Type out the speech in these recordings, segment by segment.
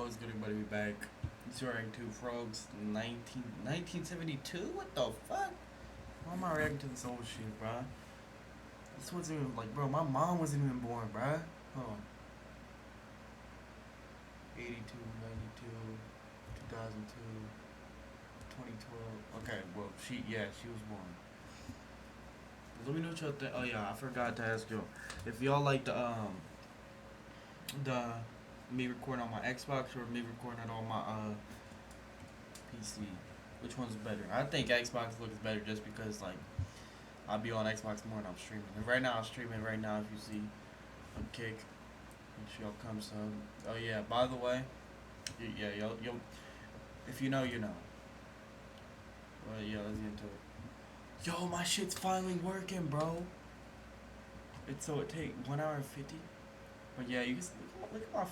what's good, everybody? We back. It's reacting to Frogs 1972? What the fuck? Why am I reacting to this old shit, bruh? This wasn't even, like, bro, my mom wasn't even born, bruh. Hold on. 82, 92, 2002, 2012. Okay, well, she was born. Let me know what y'all think. Oh, yeah, I forgot to ask y'all. If y'all like the me recording on my Xbox or me recording it on my PC, which one's better? I think Xbox looks better just because like I'll be on Xbox more when I'm streaming. And right now I'm streaming right now. If you see a kick, make sure y'all come some. Oh yeah, by the way, yeah, yo, if you know, you know. Well, yeah, let's get into it. Yo, my shit's finally working, bro. It take 1 hour and 50. But yeah, you can look at my.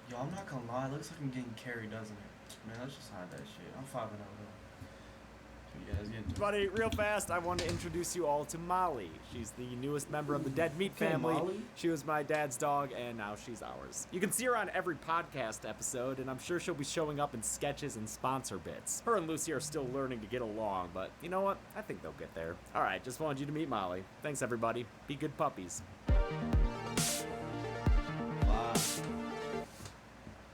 Yo, I'm not gonna lie, it looks like I'm getting carried, doesn't it? Man, let's just hide that shit. I'm 5-0 though. So yeah, let's get into it. Buddy, real fast, I want to introduce you all to Molly. She's the newest member of the Dead Meat family. Molly? She was my dad's dog, and now she's ours. You can see her on every podcast episode, and I'm sure she'll be showing up in sketches and sponsor bits. Her and Lucy are still learning to get along, but you know what? I think they'll get there. All right, just wanted you to meet Molly. Thanks, everybody. Be good puppies.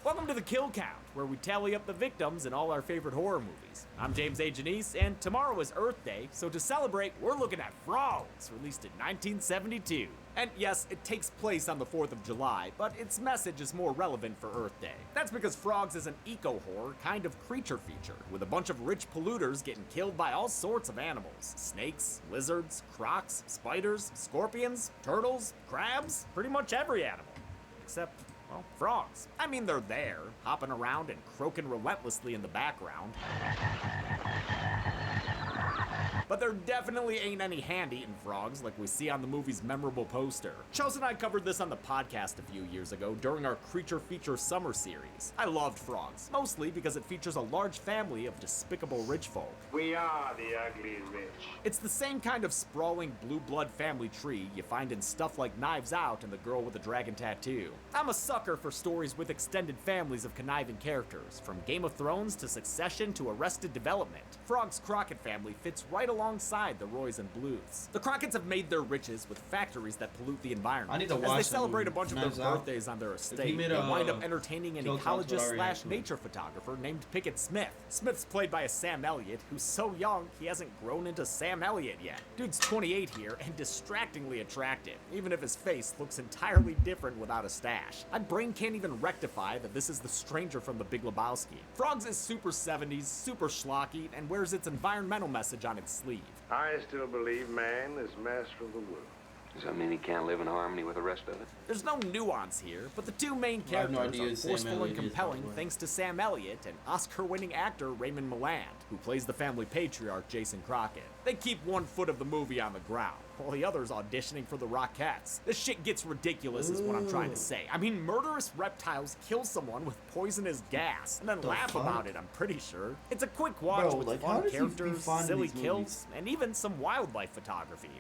Welcome to the Kill Count, where we tally up the victims in all our favorite horror movies. I'm James A. Janice, and tomorrow is Earth Day, so to celebrate, we're looking at Frogs, released in 1972. And yes, it takes place on the 4th of July, but its message is more relevant for Earth Day. That's because Frogs is an eco-horror kind of creature feature, with a bunch of rich polluters getting killed by all sorts of animals. Snakes, lizards, crocs, spiders, scorpions, turtles, crabs, pretty much every animal. Except, well, frogs. I mean, they're there, hopping around and croaking relentlessly in the background. But there definitely ain't any hand-eating frogs like we see on the movie's memorable poster. Chels and I covered this on the podcast a few years ago during our Creature Feature Summer series. I loved Frogs, mostly because it features a large family of despicable rich folk. We are the ugly rich. It's the same kind of sprawling blue blood family tree you find in stuff like Knives Out and The Girl with the Dragon Tattoo. I'm a sucker for stories with extended families of conniving characters, from Game of Thrones to Succession to Arrested Development. Frog's Crockett family fits right alongside the Roys and Bluths. The Crockett's have made their riches with factories that pollute the environment. I need to As watch they that celebrate a movie. bunch of Knives their Out. birthdays on their If he estate, made they a, wind up entertaining an Kill Count, but I already ecologist/nature reacted to it. photographer named Pickett Smith. Smith's played by a Sam Elliott, who's so young he hasn't grown into Sam Elliott yet. Dude's 28 here and distractingly attractive, even if his face looks entirely different without a stash. My brain can't even rectify that this is the stranger from The Big Lebowski. Frogs is super 70s, super schlocky, and wears its environmental message on its sleeve. I still believe man is master of the world. Does that mean he can't live in harmony with the rest of it? There's no nuance here, but the two main I have no characters idea are who Sam forceful and Elliott is, by the compelling way. thanks to Sam Elliott and Oscar-winning actor Raymond Milland, who plays the family patriarch Jason Crockett. They keep one foot of the movie on the ground, while the other's auditioning for the Rockettes. This shit gets ridiculous is what I'm trying to say. I mean, murderous reptiles kill someone with poisonous gas, and then laugh fuck? about it, I'm pretty sure. It's a quick watch Bro, with like, how fun does he be characters, finding silly these kills, movies? and even some wildlife photography.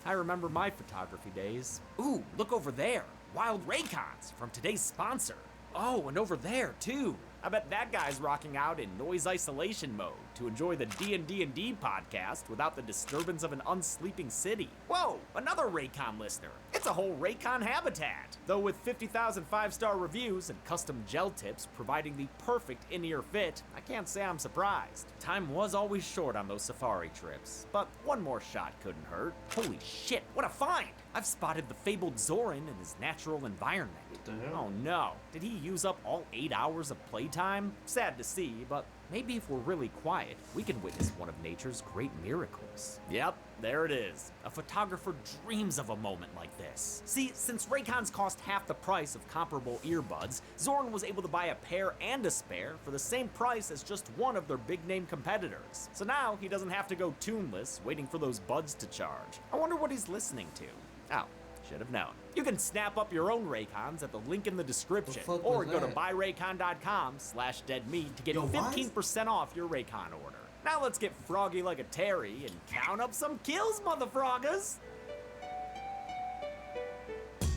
I remember my photography days. Ooh, look over there. Wild Raycons from today's sponsor. Oh, and over there, too. I bet that guy's rocking out in noise isolation mode to enjoy the D&D podcast without the disturbance of an unsleeping city. Whoa, another Raycon listener. It's a whole Raycon habitat. Though with 50,000 five-star reviews and custom gel tips providing the perfect in-ear fit, I can't say I'm surprised. Time was always short on those safari trips, but one more shot couldn't hurt. Holy shit, what a find! I've spotted the fabled Zoran in his natural environment. What the hell? Oh no, did he use up all 8 hours of playtime? Sad to see, but maybe if we're really quiet, we can witness one of nature's great miracles. Yep, there it is. A photographer dreams of a moment like this. See, since Raycons cost half the price of comparable earbuds, Zoran was able to buy a pair and a spare for the same price as just one of their big-name competitors. So now he doesn't have to go tuneless, waiting for those buds to charge. I wonder what he's listening to. Oh, should have known. You can snap up your own Raycons at the link in the description, fuck or was go to that? buyraycon.com/deadmeat to get Yo, why is- 15% off your Raycon order. Now let's get froggy like a Terry and count up some kills, motherfroggers!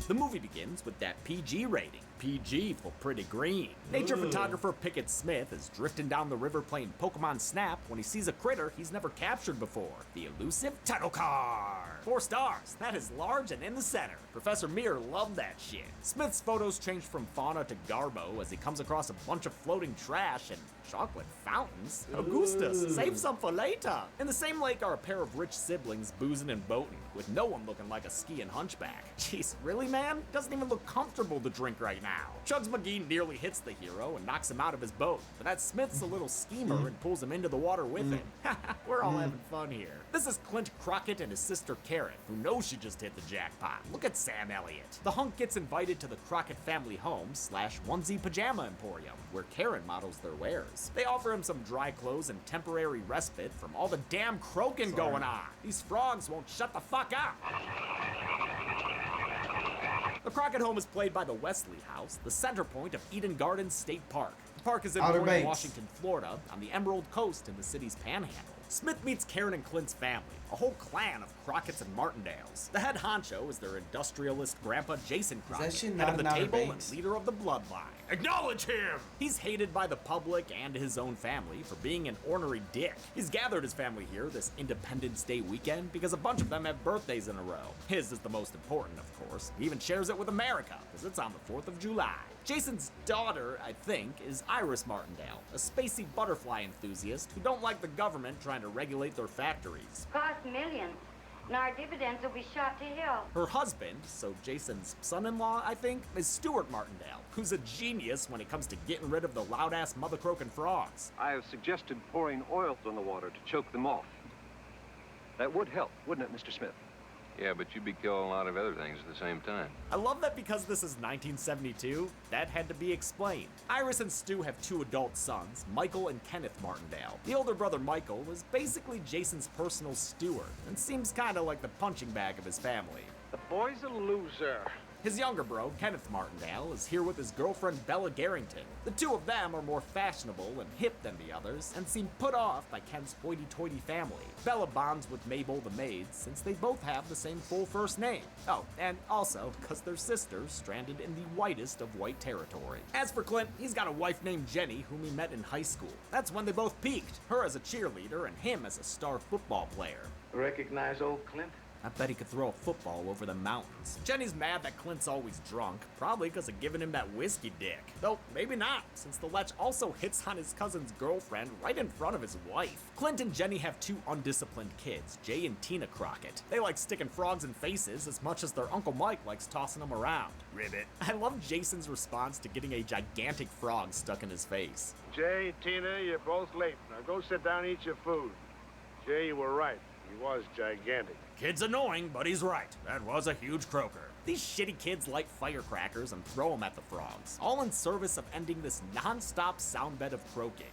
The movie begins with that PG rating. PG for pretty green. Nature photographer Pickett Smith is drifting down the river playing Pokemon Snap when he sees a critter he's never captured before, the elusive Tidal Car. 4 stars, that is large and in the center. Professor Mir loved that shit. Smith's photos change from fauna to garbo as he comes across a bunch of floating trash and chocolate fountains. Augustus, save some for later. In the same lake are a pair of rich siblings boozing and boating, with no one looking like a skiing hunchback. Jeez, really, man? Doesn't even look comfortable to drink right now. Chugs McGee nearly hits the hero and knocks him out of his boat, but that Smith's a little schemer and pulls him into the water with him. We're all having fun here. This is Clint Crockett and his sister Karen, who knows she just hit the jackpot. Look at Sam Elliott. The hunk gets invited to the Crockett family home / onesie pajama emporium, where Karen models their wares. They offer him some dry clothes and temporary respite from all the damn croaking going on. These frogs won't shut the fuck up. The Crockett home is played by the Wesley House, the center point of Eden Gardens State Park. The park is in Outer Point Banks. Washington, Florida, on the Emerald Coast in the city's panhandle. Smith meets Karen and Clint's family, a whole clan of Crockett's and Martindales. The head honcho is their industrialist grandpa Jason Crockett, shit head not of the in Outer table and Banks? leader of the bloodline. Acknowledge him! He's hated by the public and his own family for being an ornery dick. He's gathered his family here this Independence Day weekend because a bunch of them have birthdays in a row. His is the most important, of course. He even shares it with America, because it's on the 4th of July. Jason's daughter, I think, is Iris Martindale, a spacey butterfly enthusiast who don't like the government trying to regulate their factories. Cost millions, and our dividends will be shot to hell. Her husband, so Jason's son-in-law, I think, is Stuart Martindale, who's a genius when it comes to getting rid of the loud-ass mother-croaking frogs. I have suggested pouring oil on the water to choke them off. That would help, wouldn't it, Mr. Smith? Yeah, but you'd be killing a lot of other things at the same time. I love that because this is 1972, that had to be explained. Iris and Stu have 2 adult sons, Michael and Kenneth Martindale. The older brother Michael is basically Jason's personal steward, and seems kinda like the punching bag of his family. The boy's a loser. His younger bro, Kenneth Martindale, is here with his girlfriend Bella Garrington. The 2 of them are more fashionable and hip than the others, and seem put off by Ken's hoity-toity family. Bella bonds with Mabel the maid, since they both have the same full first name. Oh, and also, because they're sisters stranded in the whitest of white territory. As for Clint, he's got a wife named Jenny, whom he met in high school. That's when they both peaked, her as a cheerleader and him as a star football player. Recognize old Clint? I bet he could throw a football over the mountains. Jenny's mad that Clint's always drunk, probably because of giving him that whiskey dick. Though, maybe not, since the lech also hits on his cousin's girlfriend right in front of his wife. Clint and Jenny have 2 undisciplined kids, Jay and Tina Crockett. They like sticking frogs in faces as much as their Uncle Mike likes tossing them around. Ribbit. I love Jason's response to getting a gigantic frog stuck in his face. Jay, Tina, you're both late. Now go sit down and eat your food. Jay, you were right. He was gigantic. Kid's annoying, but he's right. That was a huge croaker. These shitty kids light firecrackers and throw them at the frogs, all in service of ending this non-stop soundbed of croaking.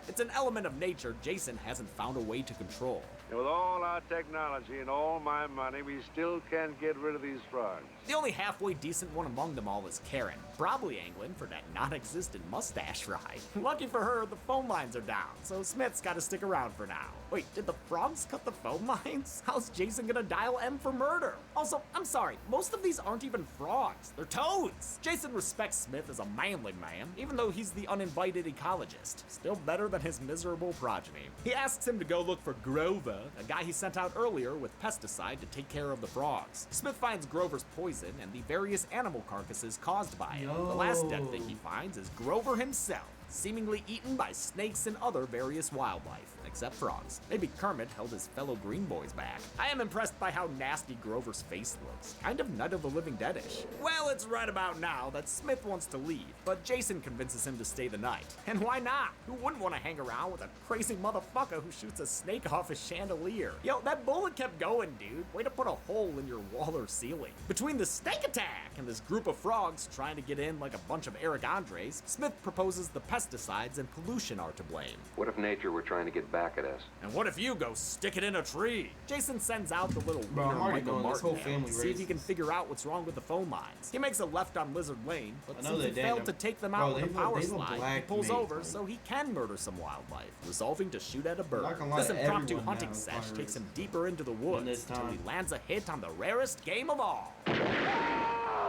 It's an element of nature Jason hasn't found a way to control. And with all our technology and all my money, we still can't get rid of these frogs. The only halfway decent one among them all is Karen, probably angling for that non-existent mustache ride. Lucky for her, the phone lines are down, so Smith's gotta stick around for now. Wait, did the frogs cut the phone lines? How's Jason gonna dial M for murder? Also, I'm sorry, most of these aren't even frogs, they're toads! Jason respects Smith as a manly man, even though he's the uninvited ecologist. Still better than his miserable progeny. He asks him to go look for Grover, a guy he sent out earlier with pesticide to take care of the frogs. Smith finds Grover's poison and the various animal carcasses caused by it. The last dead thing he finds is Grover himself, seemingly eaten by snakes and other various wildlife, except frogs. Maybe Kermit held his fellow Green Boys back. I am impressed by how nasty Grover's face looks, kind of Night of the Living Dead-ish. Well, it's right about now that Smith wants to leave, but Jason convinces him to stay the night. And why not? Who wouldn't want to hang around with a crazy motherfucker who shoots a snake off his chandelier? Yo, that bullet kept going, dude. Way to put a hole in your wall or ceiling. Between the snake attack and this group of frogs trying to get in like a bunch of Eric Andres, Smith proposes the pesticides and pollution are to blame. What if nature were trying to get back at us? And what if you go stick it in a tree? Jason sends out the little Bro, I'm wiener already Michael going, this whole Martindale family to see if he racist. can figure out what's wrong with the phone lines. He makes a left on Lizard Lane, but I know since he they failed did. to take them Bro, out with a they power look slide, he black pulls mate, over like- so he can murder some wildlife, resolving to shoot at a bird. Not gonna lie, This impromptu everyone hunting now is sesh probably takes him racist. deeper into the In woods this until he time. lands a hit on the rarest game of all.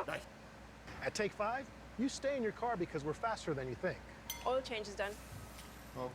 Hey, At take 5, you stay in your car because we're faster than you think. Oil change is done.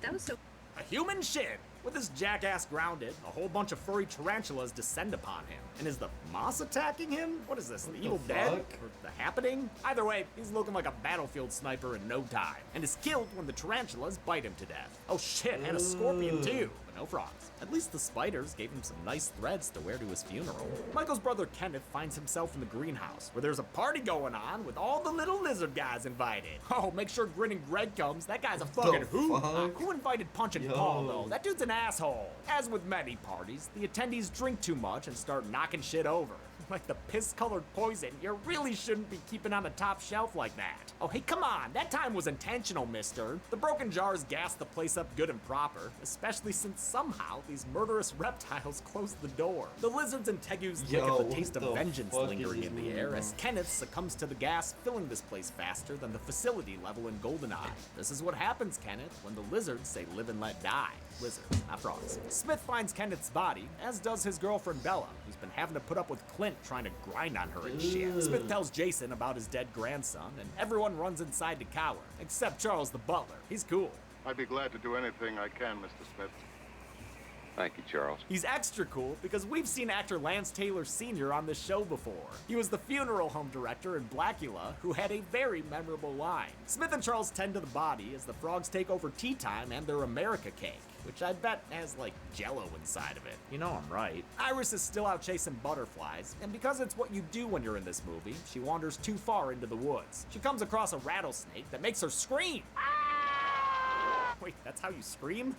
That was so. a human shin. With this jackass grounded, a whole bunch of furry tarantulas descend upon him. And is the moss attacking him? What is this, the Evil Dead? fuck? Or the Happening? Either way, he's looking like a battlefield sniper in no time, and is killed when the tarantulas bite him to death. Oh shit, and a scorpion too, but no frogs. At least the spiders gave him some nice threads to wear to his funeral. Michael's brother Kenneth finds himself in the greenhouse, where there's a party going on with all the little lizard guys invited. Oh, make sure Grinning Greg comes, that guy's a fucking hoot. fuck? Who invited Punch and Yo. Paul though? That dude's an asshole. As with many parties, the attendees drink too much and start knocking shit over. Like the piss-colored poison, you really shouldn't be keeping on the top shelf like that. Oh, hey, come on, that time was intentional, mister. The broken jars gassed the place up good and proper, especially since somehow these murderous reptiles closed the door. The lizards and tegus Yo, look at the what taste of the vengeance fuck lingering is in this the movie, air bro? as Kenneth succumbs to the gas, filling this place faster than the facility level in GoldenEye. This is what happens, Kenneth, when the lizards say live and let die. Lizards, not frogs. Smith finds Kenneth's body, as does his girlfriend Bella, who's been having to put up with Clint trying to grind on her and shit. Smith tells Jason about his dead grandson, and everyone runs inside to cower, except Charles the butler. He's cool. I'd be glad to do anything I can, Mr. Smith. Thank you, Charles. He's extra cool because we've seen actor Lance Taylor Sr. on this show before. He was the funeral home director in Blackula, who had a very memorable line. Smith and Charles tend to the body as the frogs take over tea time and their America cake, which I bet has like jello inside of it. You know I'm right. Iris is still out chasing butterflies, and because it's what you do when you're in this movie, she wanders too far into the woods. She comes across a rattlesnake that makes her scream. Wait, that's how you scream?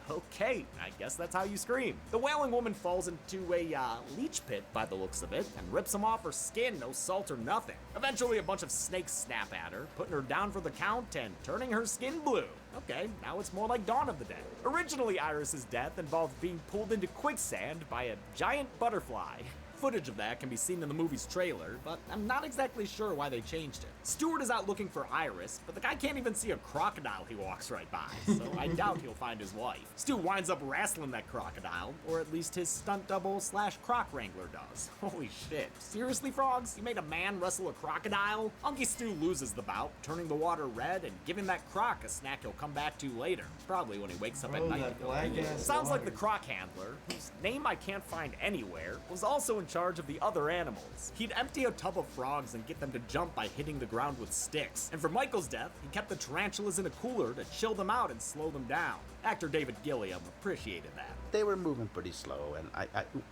Okay, I guess that's how you scream. The wailing woman falls into a leech pit by the looks of it and rips them off her skin, no salt or nothing. Eventually, a bunch of snakes snap at her, putting her down for the count and turning her skin blue. Okay, now it's more like Dawn of the Dead. Originally, Iris's death involved being pulled into quicksand by a giant butterfly. Footage of that can be seen in the movie's trailer, but I'm not exactly sure why they changed it. Stewart is out looking for Iris, but the guy can't even see a crocodile he walks right by, so I doubt he'll find his wife. Stu winds up wrestling that crocodile, or at least his stunt double / croc wrangler does. Holy shit. Seriously, frogs? You made a man wrestle a crocodile? Unky Stu loses the bout, turning the water red and giving that croc a snack he'll come back to later, probably when he wakes up at Bro, night that to go black pee. ass Sounds like water. the croc handler, whose name I can't find anywhere, was also in charge of the other animals. He'd empty a tub of frogs and get them to jump by hitting the ground with sticks. And for Michael's death, he kept the tarantulas in a cooler to chill them out and slow them down. Actor David Gilliam appreciated that. They were moving pretty slow, and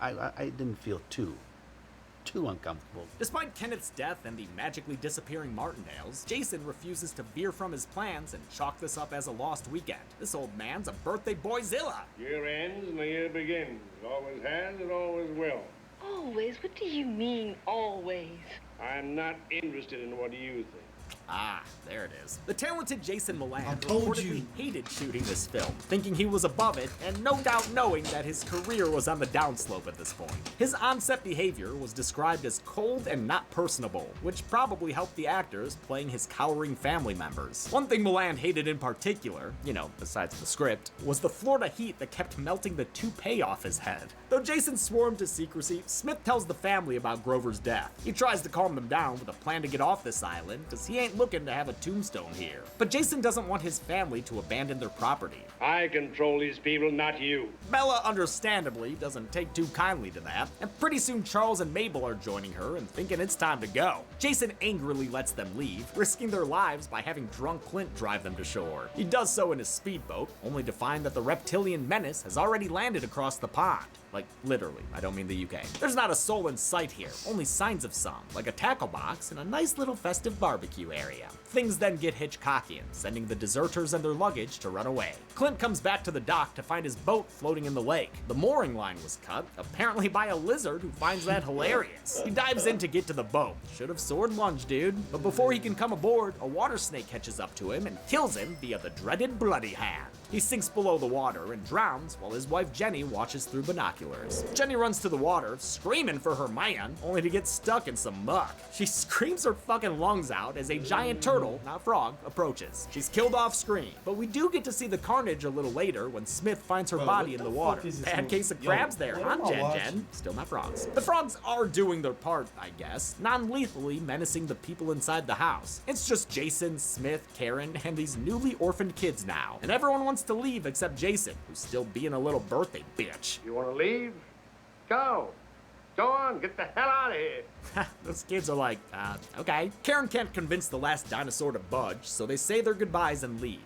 I didn't feel too uncomfortable. Despite Kenneth's death and the magically disappearing Martindales, Jason refuses to veer from his plans and chalk this up as a lost weekend. This old man's a birthday boyzilla. Year ends and the year begins. It always has, it always will. Always? What do you mean, always? I'm not interested in what you think. Ah, there it is. The talented Jason I Milland told reportedly you. hated shooting this film, thinking he was above it, and no doubt knowing that his career was on the downslope at this point. His on-set behavior was described as cold and not personable, which probably helped the actors playing his cowering family members. One thing Milland hated in particular, besides the script, was the Florida heat that kept melting the toupee off his head. Though Jason swore him to secrecy, Smith tells the family about Grover's death. He tries to calm them down with a plan to get off this island, because he ain't looking to have a tombstone here. But Jason doesn't want his family to abandon their property. I control these people, not you. Bella, understandably, doesn't take too kindly to that, and pretty soon Charles and Mabel are joining her and thinking it's time to go. Jason angrily lets them leave, risking their lives by having drunk Clint drive them to shore. He does so in his speedboat, only to find that the reptilian menace has already landed across the pond. Like, literally, I don't mean the UK. There's not a soul in sight here, only signs of some, like a tackle box and a nice little festive barbecue area. Things then get Hitchcockian, sending the deserters and their luggage to run away. Clint comes back to the dock to find his boat floating in the lake. The mooring line was cut, apparently by a lizard who finds that hilarious. He dives in to get to the boat. Should have sword lunged, dude. But before he can come aboard, a water snake catches up to him and kills him via the dreaded bloody hand. He sinks below the water and drowns while his wife Jenny watches through binoculars. Jenny runs to the water, screaming for her man, only to get stuck in some muck. She screams her fucking lungs out as a giant turtle, not frog, approaches. She's killed off screen, but we do get to see the carnage a little later when Smith finds her body in the water. Bad case of crabs there, huh, Jen? Still not frogs. The frogs are doing their part, I guess, non-lethally menacing the people inside the house. It's just Jason, Smith, Karen, and these newly orphaned kids now. And everyone wants to leave except Jason, who's still being a little birthday bitch. You want to leave? Go. Go on, get the hell out of here. Those kids are like, okay. Karen can't convince the last dinosaur to budge, so they say their goodbyes and leave.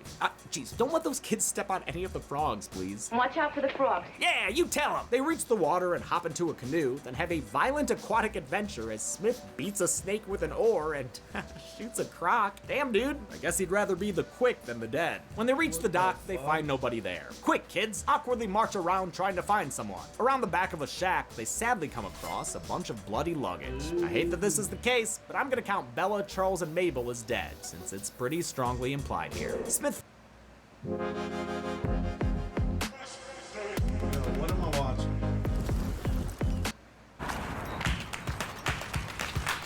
Geez, don't let those kids step on any of the frogs, please. Watch out for the frogs. Yeah, you tell them. They reach the water and hop into a canoe, then have a violent aquatic adventure as Smith beats a snake with an oar and shoots a croc. Damn, dude. I guess he'd rather be the quick than the dead. When they reach the dock, they find nobody there. Quick, kids, awkwardly march around trying to find someone. Around the back of a shack, they sadly come across a bunch of bloody luggage. I hate that this is the case, but I'm gonna count Bella, Charles, and Mabel as dead, since it's pretty strongly implied here. Smith. Yo, what am I watching?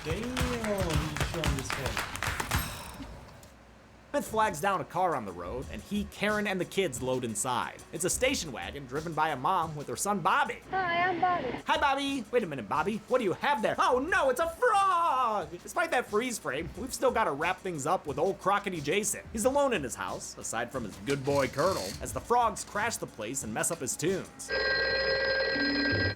Damn, he's showing this face. Smith flags down a car on the road, and he, Karen, and the kids load inside. It's a station wagon driven by a mom with her son Bobby. Hi, I'm Bobby. Hi, Bobby. Wait a minute, Bobby. What do you have there? Oh no, it's a frog! Despite that freeze frame, we've still got to wrap things up with old Crockety Jason. He's alone in his house, aside from his good boy Colonel, as the frogs crash the place and mess up his tunes.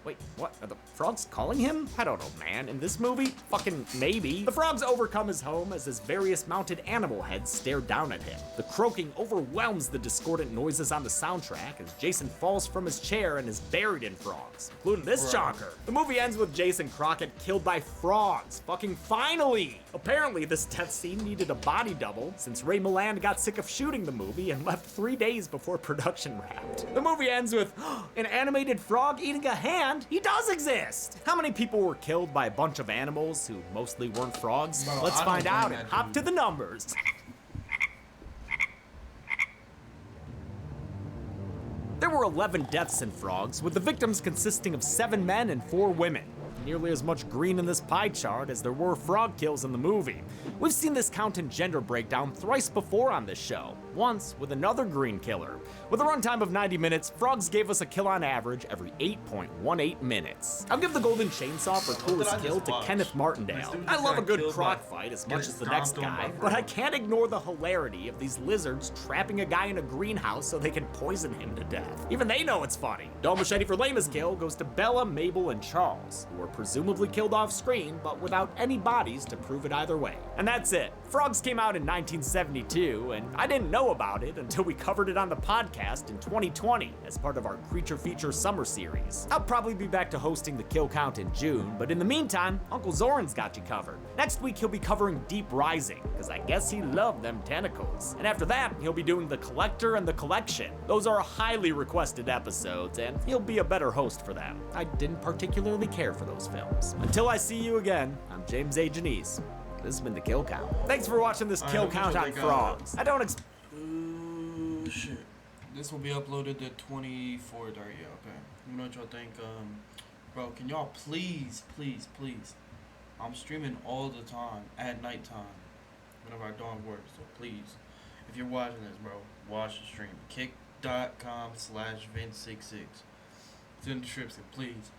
Wait, what? Are the frogs calling him? I don't know, man. In this movie? Fucking maybe. The frogs overcome his home as his various mounted animal heads stare down at him. The croaking overwhelms the discordant noises on the soundtrack as Jason falls from his chair and is buried in frogs, including this chonker. The movie ends with Jason Crockett killed by frogs. Fucking finally! Apparently, this death scene needed a body double since Ray Milland got sick of shooting the movie and left 3 days before production wrapped. The movie ends with an animated frog eating a hand. He does exist! How many people were killed by a bunch of animals who mostly weren't frogs? Bro, Let's I find don't out blame and that hop dude. to the numbers. There were 11 deaths in frogs, with the victims consisting of 7 men and 4 women. Nearly as much green in this pie chart as there were frog kills in the movie. We've seen this count and gender breakdown thrice before on this show, once with another green killer. With a runtime of 90 minutes, frogs gave us a kill on average every 8.18 minutes. I'll give the golden chainsaw for coolest kill to Kenneth Martindale. I love a good croc fight as much as the next guy, but I can't ignore the hilarity of these lizards trapping a guy in a greenhouse so they can poison him to death. Even they know it's funny. Dull Machete for lamest kill goes to Bella, Mabel, and Charles, who were presumably killed off screen, but without any bodies to prove it either way. And that's it. Frogs came out in 1972, and I didn't know about it until we covered it on the podcast in 2020 as part of our Creature Feature Summer Series. I'll probably be back to hosting the kill count in June, but in the meantime, Uncle Zoran's got you covered. Next week, he'll be covering Deep Rising, because I guess he loved them tentacles. And after that, he'll be doing The Collector and The Collection. Those are highly requested episodes, and he'll be a better host for them. I didn't particularly care for those films. Until I see you again, I'm James A. Janice. This has been The Kill Count. Thanks for watching this kill count on frogs. I don't Ooh, shit. This will be uploaded the 24th, yeah, okay. Let me know what y'all think. Bro, can y'all please, I'm streaming all the time at nighttime whenever I don't work, so please, if you're watching this, bro, watch the stream. Kick.com/Vince66. It's in the description, please.